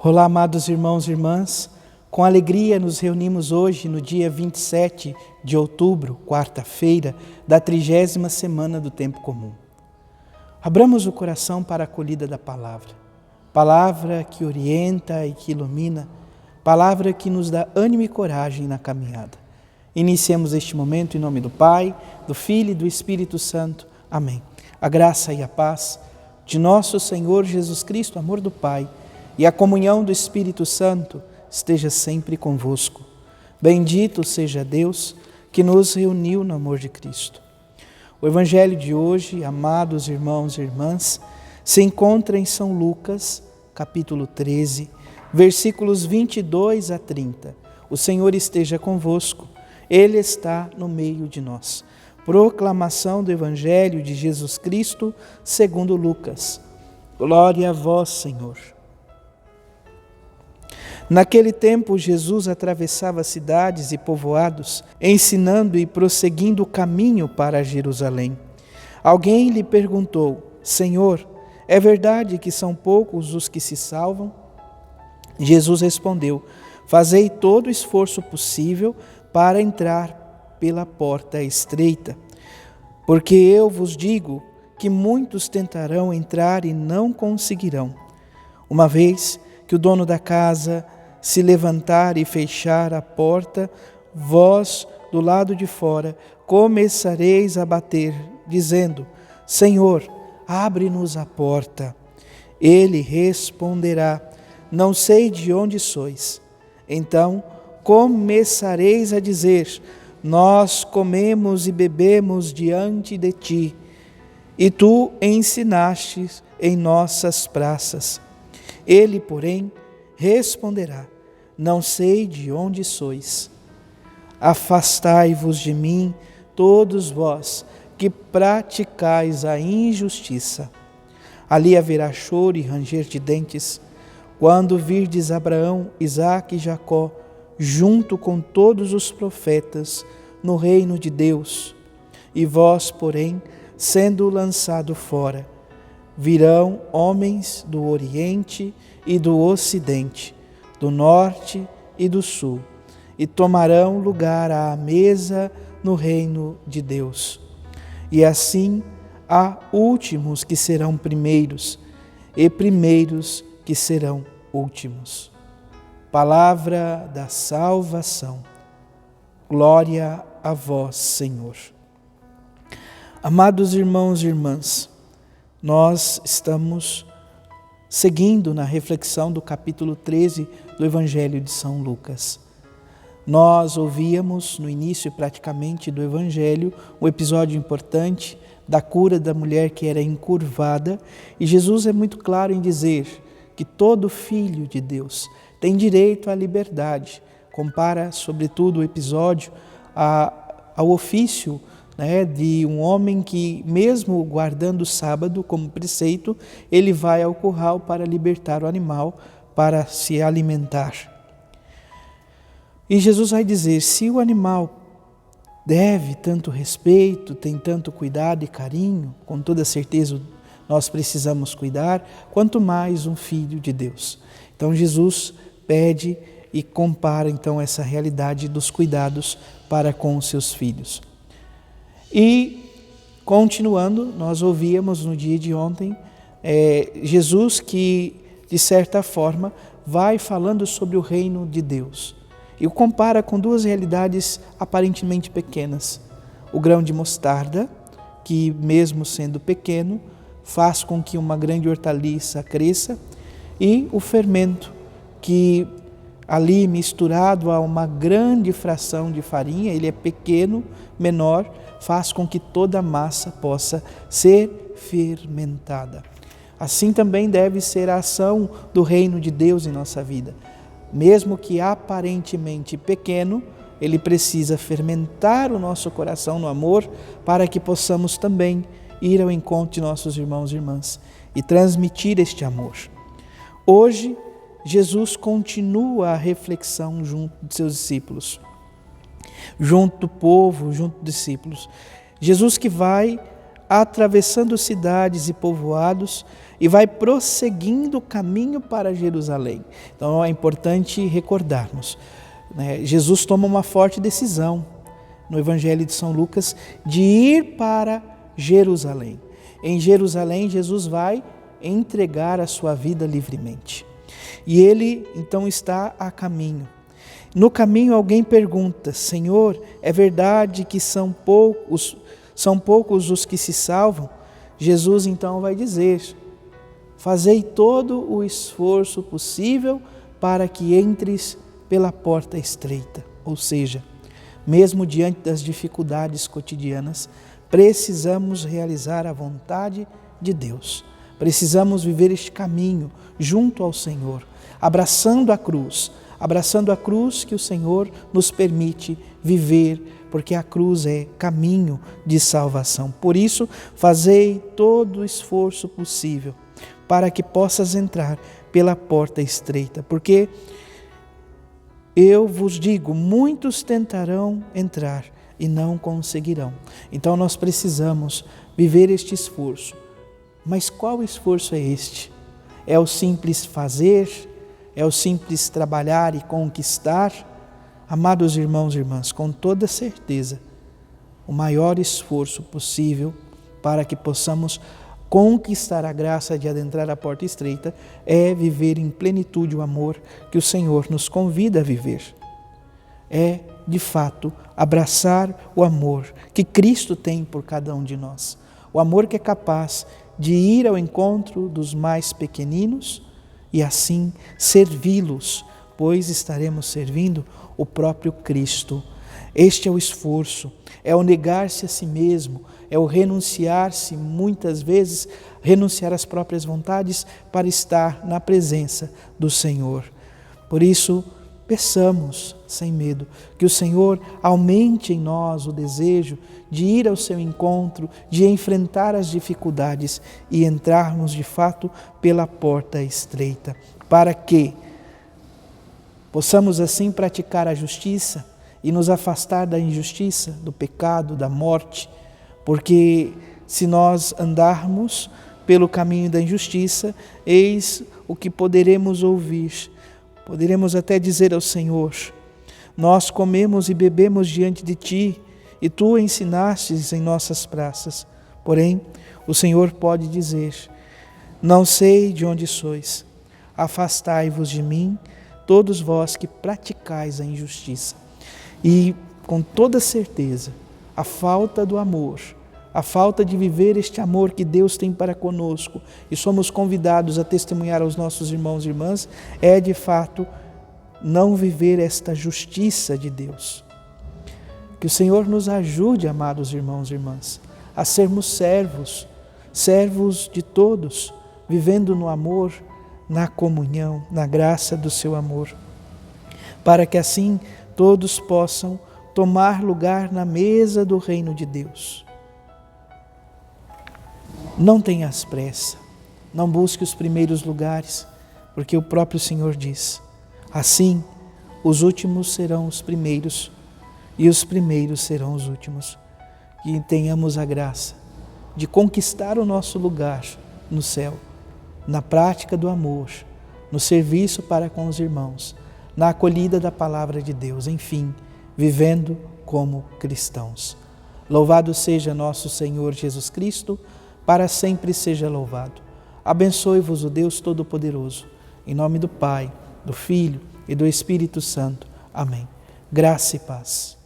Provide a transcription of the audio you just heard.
Olá, amados irmãos e irmãs, com alegria nos reunimos hoje no dia 27 de outubro, quarta-feira, da 30ª semana do Tempo Comum. Abramos o coração para a acolhida da palavra que orienta e que ilumina, palavra que nos dá ânimo e coragem na caminhada. Iniciemos este momento em nome do Pai, do Filho e do Espírito Santo. Amém. A graça e a paz de nosso Senhor Jesus Cristo, amor do Pai, e a comunhão do Espírito Santo esteja sempre convosco. Bendito seja Deus que nos reuniu no amor de Cristo. O Evangelho de hoje, amados irmãos e irmãs, se encontra em São Lucas, capítulo 13, versículos 22 a 30. O Senhor esteja convosco, Ele está no meio de nós. Proclamação do Evangelho de Jesus Cristo, segundo Lucas. Glória a vós, Senhor. Naquele tempo, Jesus atravessava cidades e povoados, ensinando e prosseguindo o caminho para Jerusalém. Alguém lhe perguntou: Senhor, é verdade que são poucos os que se salvam? Jesus respondeu: Fazei todo o esforço possível para entrar pela porta estreita, porque eu vos digo que muitos tentarão entrar e não conseguirão. Uma vez que o dono da casa se levantar e fechar a porta, vós, do lado de fora, começareis a bater, dizendo: Senhor, abre-nos a porta. Ele responderá: Não sei de onde sois. Então começareis a dizer: Nós comemos e bebemos diante de ti, e tu ensinastes em nossas praças. Ele, porém, responderá: Não sei de onde sois. Afastai-vos de mim, todos vós que praticais a injustiça. Ali haverá choro e ranger de dentes, quando virdes Abraão, Isaque e Jacó, junto com todos os profetas, no reino de Deus. E vós, porém, sendo lançado fora, virão homens do Oriente e do Ocidente, do Norte e do Sul, e tomarão lugar à mesa no reino de Deus. E assim há últimos que serão primeiros, e primeiros que serão últimos. Palavra da salvação. Glória a vós, Senhor. Amados irmãos e irmãs, nós estamos seguindo na reflexão do capítulo 13 do Evangelho de São Lucas. Nós ouvíamos no início praticamente do Evangelho um episódio importante da cura da mulher que era encurvada, e Jesus é muito claro em dizer que todo filho de Deus tem direito à liberdade. Compara, sobretudo, o episódio ao ofício de um homem que, mesmo guardando o sábado como preceito, ele vai ao curral para libertar o animal para se alimentar. E Jesus vai dizer: se o animal deve tanto respeito, tem tanto cuidado e carinho, com toda certeza nós precisamos cuidar, quanto mais um filho de Deus. Então Jesus pede e compara então essa realidade dos cuidados para com os seus filhos. E, continuando, nós ouvíamos no dia de ontem, Jesus que, de certa forma, vai falando sobre o reino de Deus. E o compara com duas realidades aparentemente pequenas. O grão de mostarda, que mesmo sendo pequeno, faz com que uma grande hortaliça cresça, e o fermento, que ali misturado a uma grande fração de farinha, ele é pequeno, menor, faz com que toda a massa possa ser fermentada. Assim também deve ser a ação do reino de Deus em nossa vida. Mesmo que aparentemente pequeno, ele precisa fermentar o nosso coração no amor para que possamos também ir ao encontro de nossos irmãos e irmãs e transmitir este amor. Hoje, Jesus continua a reflexão junto de seus discípulos, junto do povo, junto dos discípulos. Jesus que vai atravessando cidades e povoados e vai prosseguindo o caminho para Jerusalém. Então é importante recordarmos, né? Jesus toma uma forte decisão no Evangelho de São Lucas de ir para Jerusalém. Em Jerusalém, Jesus vai entregar a sua vida livremente. E ele então está a caminho. No caminho alguém pergunta: Senhor, é verdade que são poucos os que se salvam? Jesus então vai dizer: fazei todo o esforço possível para que entres pela porta estreita. Ou seja, mesmo diante das dificuldades cotidianas, precisamos realizar a vontade de Deus. Precisamos viver este caminho junto ao Senhor, abraçando a cruz que o Senhor nos permite viver, porque a cruz é caminho de salvação. Por isso, fazei todo o esforço possível para que possas entrar pela porta estreita, porque eu vos digo, muitos tentarão entrar e não conseguirão. Então nós precisamos viver este esforço. Mas qual esforço é este? É o simples fazer? É o simples trabalhar e conquistar? Amados irmãos e irmãs, com toda certeza, o maior esforço possível para que possamos conquistar a graça de adentrar a porta estreita é viver em plenitude o amor que o Senhor nos convida a viver. É, de fato, abraçar o amor que Cristo tem por cada um de nós. O amor que é capaz de ir ao encontro dos mais pequeninos e assim servi-los, pois estaremos servindo o próprio Cristo. Este é o esforço, é o negar-se a si mesmo, é o renunciar-se, muitas vezes, renunciar às próprias vontades para estar na presença do Senhor. Por isso, peçamos, sem medo, que o Senhor aumente em nós o desejo de ir ao seu encontro, de enfrentar as dificuldades e entrarmos, de fato, pela porta estreita, para que possamos assim praticar a justiça e nos afastar da injustiça, do pecado, da morte, porque se nós andarmos pelo caminho da injustiça, eis o que poderemos ouvir. Poderemos até dizer ao Senhor: nós comemos e bebemos diante de Ti, e Tu ensinastes em nossas praças. Porém, o Senhor pode dizer: não sei de onde sois, afastai-vos de mim, todos vós que praticais a injustiça. E, com toda certeza, a falta do amor, a falta de viver este amor que Deus tem para conosco e somos convidados a testemunhar aos nossos irmãos e irmãs, é de fato não viver esta justiça de Deus. Que o Senhor nos ajude, amados irmãos e irmãs, a sermos servos de todos, vivendo no amor, na comunhão, na graça do seu amor, para que assim todos possam tomar lugar na mesa do reino de Deus. Não tenhas pressa, não busque os primeiros lugares, porque o próprio Senhor diz: assim, os últimos serão os primeiros e os primeiros serão os últimos. Que tenhamos a graça de conquistar o nosso lugar no céu, na prática do amor, no serviço para com os irmãos, na acolhida da palavra de Deus, enfim, vivendo como cristãos. Louvado seja nosso Senhor Jesus Cristo, para sempre seja louvado. Abençoe-vos o Deus Todo-Poderoso, em nome do Pai, do Filho e do Espírito Santo. Amém. Graça e paz.